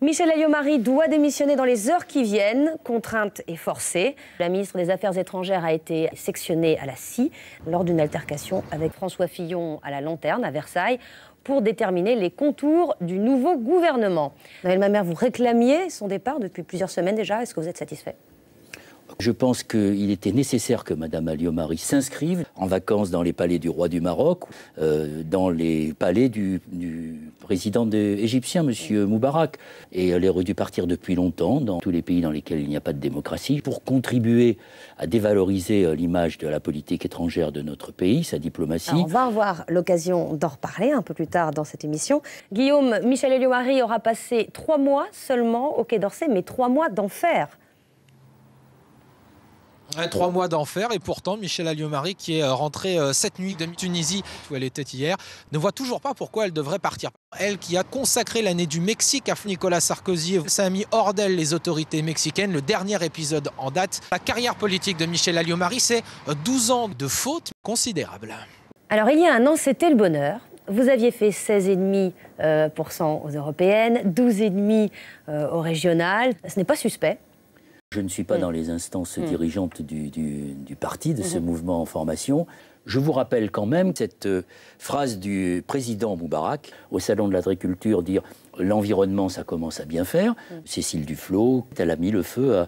Michel Alliot-Marie doit démissionner dans les heures qui viennent, contrainte et forcée. La ministre des Affaires étrangères a été sectionnée à la scie lors d'une altercation avec François Fillon à la Lanterne, à Versailles, pour déterminer les contours du nouveau gouvernement. Noël Mamère, vous réclamiez son départ depuis plusieurs semaines déjà. Est-ce que vous êtes satisfait ? Je pense qu'il était nécessaire que Mme Alliot-Marie s'inscrive en vacances dans les palais du roi du Maroc, dans les palais du président égyptien, M. Moubarak. Et elle aurait dû partir depuis longtemps dans tous les pays dans lesquels il n'y a pas de démocratie pour contribuer à dévaloriser l'image de la politique étrangère de notre pays, sa diplomatie. Alors, on va avoir l'occasion d'en reparler un peu plus tard dans cette émission. Guillaume, Michel Alliot-Marie aura passé 3 mois seulement au Quai d'Orsay, mais 3 mois d'enfer. 3 mois d'enfer, et pourtant Michel Alliot-Marie, qui est rentrée cette nuit de Tunisie où elle était hier, ne voit toujours pas pourquoi elle devrait partir. Elle qui a consacré l'année du Mexique à Nicolas Sarkozy, ça a mis hors d'elle les autorités mexicaines. Le dernier épisode en date, la carrière politique de Michel Alliot-Marie, c'est 12 ans de fautes considérables. Alors il y a un an, c'était le bonheur. Vous aviez fait 16,5% aux européennes, 12,5% aux régionales. Ce n'est pas suspect. Je ne suis pas dans les instances dirigeantes du parti, de ce mouvement en formation. Je vous rappelle quand même cette phrase du président Moubarak au Salon de l'Agriculture, dire « l'environnement, ça commence à bien faire ». Cécile Duflot, elle a mis le feu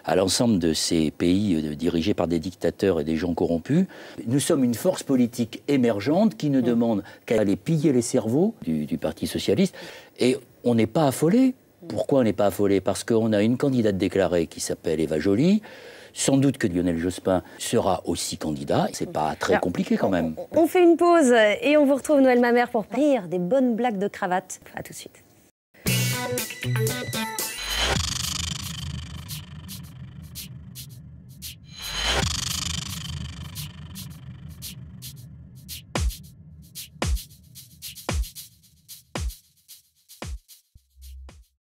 à l'ensemble de ces pays dirigés par des dictateurs et des gens corrompus. Nous sommes une force politique émergente qui ne demande qu'à aller piller les cerveaux du Parti socialiste. Et on n'est pas affolé. Pourquoi on n'est pas affolé? Parce qu'on a une candidate déclarée qui s'appelle Eva Joly. Sans doute que Lionel Jospin sera aussi candidat. C'est pas très compliqué quand même. On fait une pause et on vous retrouve Noël Mamère pour rire des bonnes blagues de cravate. À tout de suite.